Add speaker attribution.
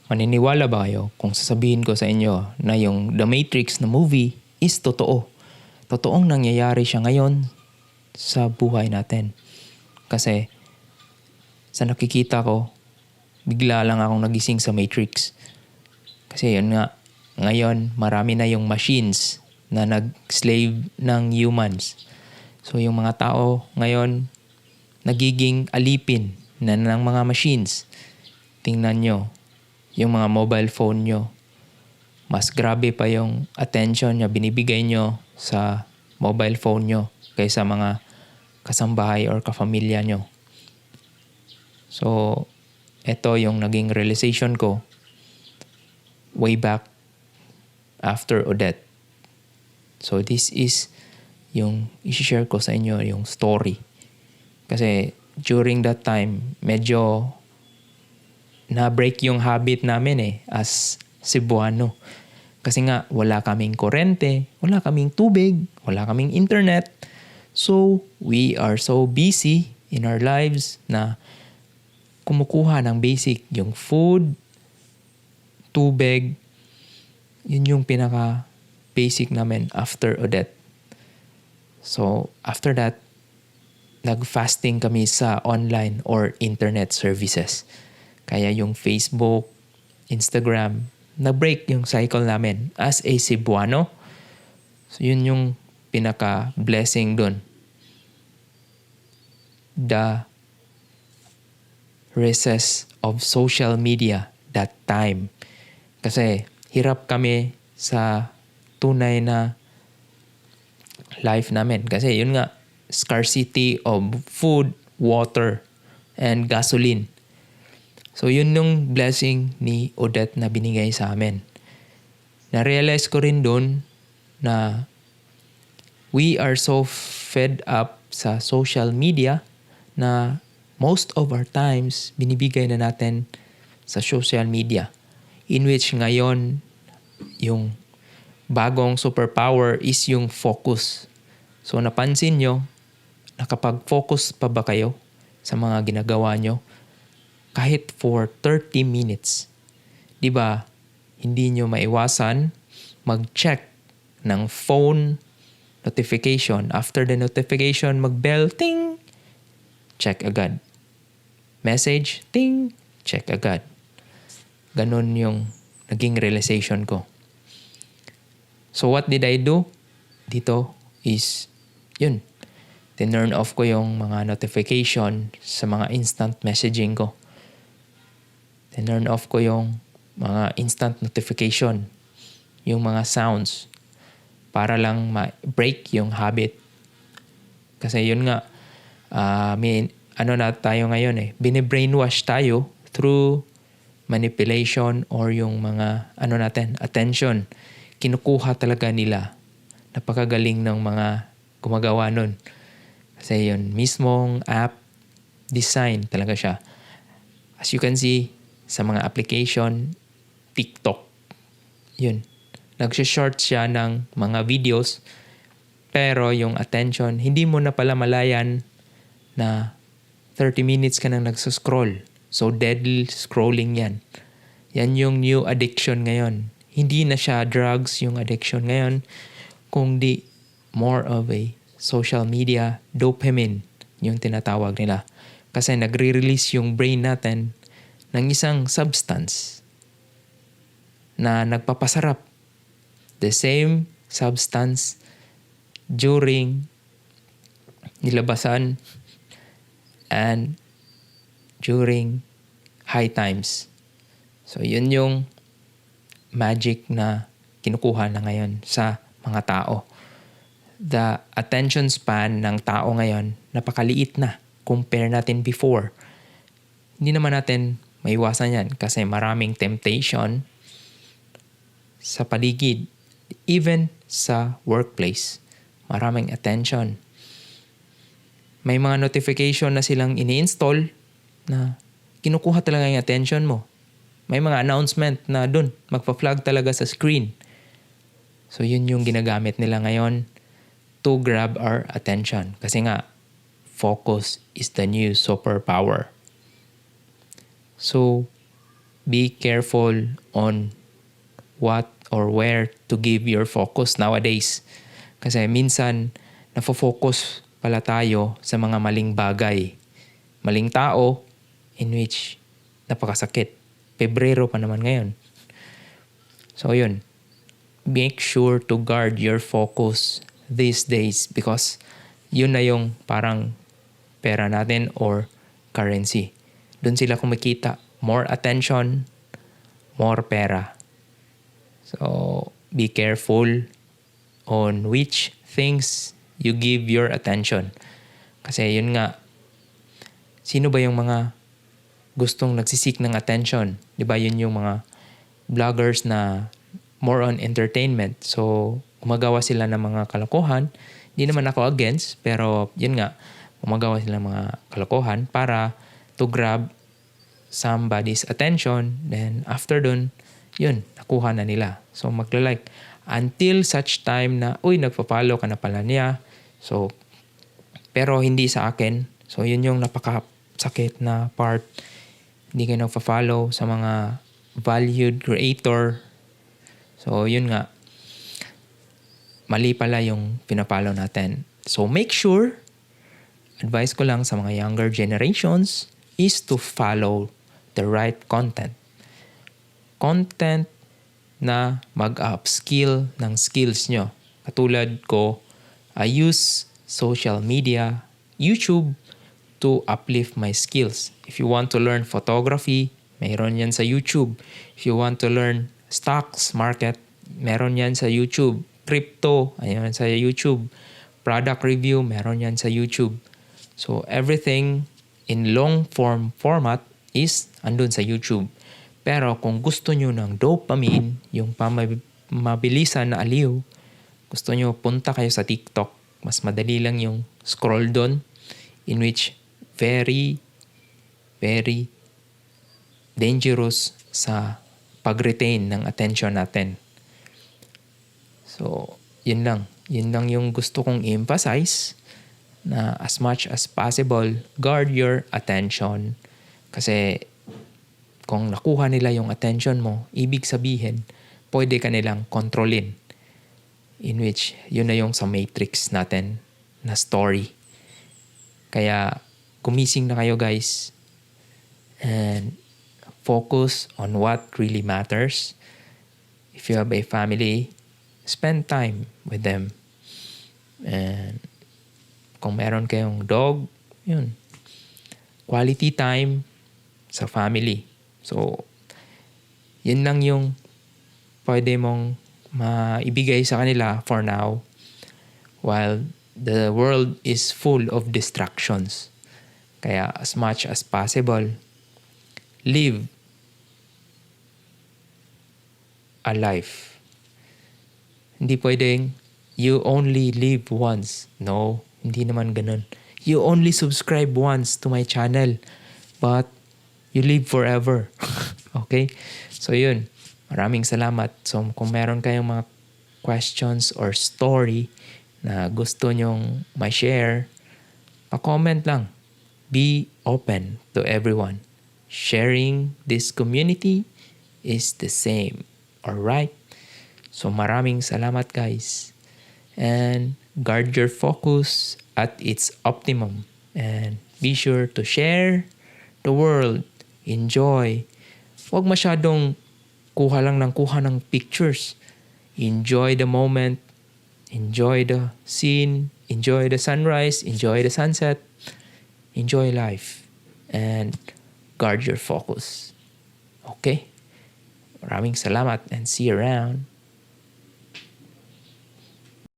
Speaker 1: Maniniwala ba kayo kung sasabihin ko sa inyo na yung The Matrix na movie is totoo? Totoong nangyayari siya ngayon sa buhay natin. Kasi sa nakikita ko, bigla lang akong nagising sa Matrix. Kasi yun nga, ngayon marami na yung machines na nag-slave ng humans. So yung mga tao ngayon, nagiging alipin na ng mga machines. Tingnan nyo, yung mga mobile phone nyo, mas grabe pa yung attention na binibigay nyo sa mobile phone nyo kaysa mga kasambahay or kafamilya nyo. So, ito yung naging realization ko way back after Odette. So, this is yung i-share ko sa inyo yung story. Kasi during that time, medyo na-break yung habit namin as Cebuano. Kasi nga, wala kaming kurente, wala kaming tubig, wala kaming internet. So, we are so busy in our lives na kumukuha ng basic, yung food, tubig, yun yung pinaka-basic namin after Odette. So, after that, nag-fasting kami sa online or internet services. Kaya yung Facebook, Instagram, na-break yung cycle namin as a Cebuano. So, yun yung pinaka-blessing dun. The recess of social media that time. Kasi hirap kami sa tunay na life namin. Kasi yun nga, scarcity of food, water, and gasoline. So yun yung blessing ni Odette na binigay sa amin. Na-realize ko rin dun na we are so fed up sa social media na most of our times binibigay na natin sa social media. In which ngayon, yung bagong superpower is yung focus. So napansin nyo, nakapag-focus pa ba kayo sa mga ginagawa nyo? Kahit for 30 minutes. Diba, hindi nyo maiwasan mag-check ng phone notification. After the notification, mag-bell, ting, check agad. Message, ting, check agad. Ganon yung naging realization ko. So what did I do? Dito is, yun, tinurn off ko yung mga notification sa mga instant messaging ko. Tinurn off ko yung mga instant notification, yung mga sounds, para lang ma-break yung habit. Kasi yun nga, na tayo ngayon bine-brainwash tayo through manipulation or yung mga attention. Kinukuha talaga nila. Napakagaling ng mga gumagawa nun. Kasi yun, mismong app design talaga siya. As you can see, sa mga application, TikTok, yun. Nagsishort siya ng mga videos, pero yung attention, hindi mo na pala malayan na 30 minutes ka nang nagsascroll. So, deadly scrolling yan. Yan yung new addiction ngayon. Hindi na siya drugs yung addiction ngayon, kundi more of a social media dopamine yung tinatawag nila. Kasi nagre-release yung brain natin ng isang substance na nagpapasarap. The same substance during nilabasan and during high times. So, yun yung magic na kinukuha na ngayon sa mga tao. The attention span ng tao ngayon, napakaliit na compare natin before. Hindi naman natin maiwasan yan kasi maraming temptation sa paligid. Even sa workplace, maraming attention. May mga notification na silang ini-install na kinukuha talaga yung attention mo. May mga announcement na dun, magpa-flag talaga sa screen. So yun yung ginagamit nila ngayon to grab our attention. Kasi nga, focus is the new superpower. So, be careful on what or where to give your focus nowadays. Kasi minsan, nafo-focus pala tayo sa mga maling bagay. Maling tao, in which napakasakit. Pebrero pa naman ngayon. So yun, make sure to guard your focus these days because yun na yung parang pera natin or currency. Doon sila kumikita. More attention, more pera. So, be careful on which things you give your attention. Kasi yun nga, sino ba yung mga gustong nagsisik ng attention? Di ba yun yung mga vloggers na more on entertainment. So, gumagawa sila ng mga kalokohan. Hindi naman ako against, pero yun nga, gumagawa sila ng mga kalokohan para to grab somebody's attention. Then, after dun, yun, nakuha na nila. So, magla-like. Until such time na, uy, nagpa-follow ka na pala niya. So, pero hindi sa akin. So, yun yung napakasakit na part. Hindi kayo nagpa-follow sa mga valued creator. So, yun nga. Mali pala yung pinapollow natin. So, make sure, advice ko lang sa mga younger generations, is to follow the right content. Content na mag-upskill ng skills nyo. Katulad ko, I use social media, YouTube, to uplift my skills. If you want to learn photography, mayroon yan sa YouTube. If you want to learn stocks market, meron yan sa YouTube. Crypto, ayun sa YouTube. Product review, meron yan sa YouTube. So, everything in long form format is andun sa YouTube. Pero kung gusto nyo ng dopamine, yung mabilisan na aliw, gusto nyo punta kayo sa TikTok. Mas madali lang yung scroll doon, in which very, very dangerous sa pag-retain ng attention natin. So, yun lang. Yun lang yung gusto kong emphasize na as much as possible, guard your attention. Kasi kung nakuha nila yung attention mo, ibig sabihin, pwede ka nilang kontrolin. In which, yun na yung sa matrix natin na story. Kaya, gumising na kayo guys. And focus on what really matters. If you have a family, spend time with them. And kung meron kayong dog, yun. Quality time sa family. So, yun lang yung pwede mong maibigay sa kanila for now while the world is full of distractions. Kaya as much as possible, live a life. Hindi pwedeng you only live once. No, hindi naman ganun. You only subscribe once to my channel, but you live forever. Okay? So yun. Maraming salamat. So kung meron kayong mga questions or story na gusto nyong ma-share, pa-comment lang. Be open to everyone. Sharing this community is the same. Alright? So maraming salamat guys. And guard your focus at its optimum. And be sure to share the world. Enjoy. Huwag masyadong kuha ng pictures. Enjoy the moment. Enjoy the scene. Enjoy the sunrise. Enjoy the sunset. Enjoy life. And guard your focus. Okay? Maraming salamat and see you around.